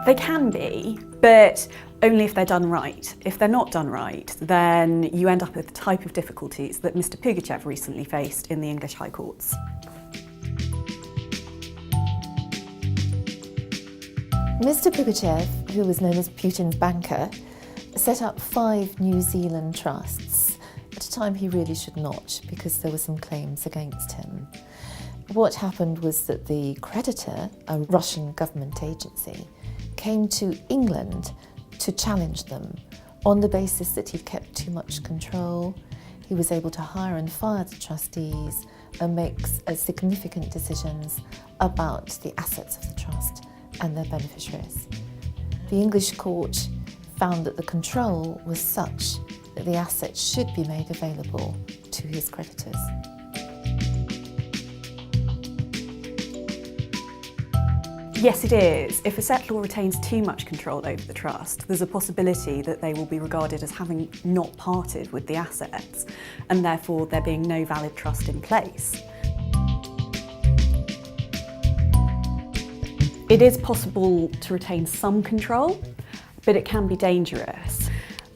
They can be, but only if they're done right. If they're not done right, then you end up with the type of difficulties that Mr. Pugachev recently faced in the English High Courts. Mr. Pugachev, who was known as Putin's banker, set up 5 New Zealand trusts at a time he really should not, because there were some claims against him. What happened was that the creditor, a Russian government agency, came to England to challenge them on the basis that he'd kept too much control. He was able to hire and fire the trustees and make significant decisions about the assets of the trust and their beneficiaries. The English court found that the control was such that the assets should be made available to his creditors. Yes, it is. If a settlor retains too much control over the trust, there's a possibility that they will be regarded as having not parted with the assets, and therefore there being no valid trust in place. It is possible to retain some control, but it can be dangerous.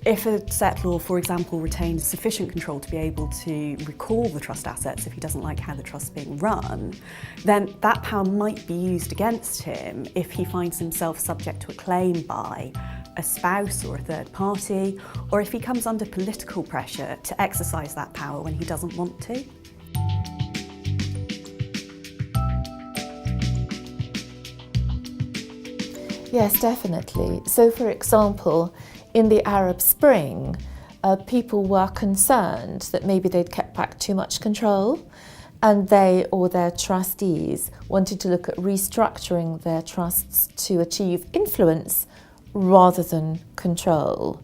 If a settlor, for example, retains sufficient control to be able to recall the trust assets if he doesn't like how the trust's being run, then that power might be used against him if he finds himself subject to a claim by a spouse or a third party, or if he comes under political pressure to exercise that power when he doesn't want to. Yes, definitely. So, for example, in the Arab Spring, people were concerned that maybe they'd kept back too much control, and they or their trustees wanted to look at restructuring their trusts to achieve influence rather than control.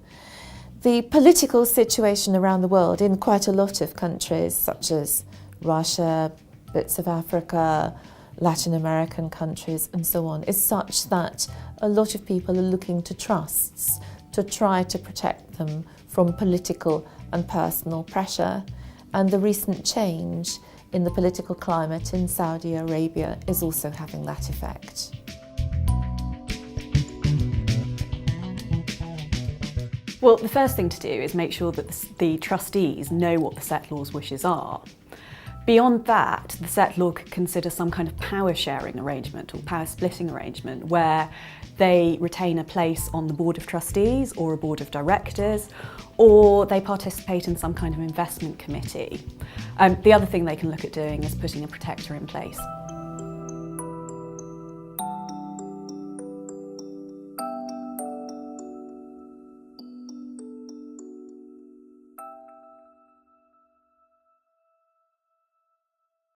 The political situation around the world in quite a lot of countries, such as Russia, bits of Africa, Latin American countries and so on, is such that a lot of people are looking to trusts to try to protect them from political and personal pressure. And the recent change in the political climate in Saudi Arabia is also having that effect. Well, the first thing to do is make sure that the trustees know what the settlor's wishes are. Beyond that, the settlor could consider some kind of power sharing arrangement or power splitting arrangement where they retain a place on the board of trustees or a board of directors, or they participate in some kind of investment committee. The other thing they can look at doing is putting a protector in place.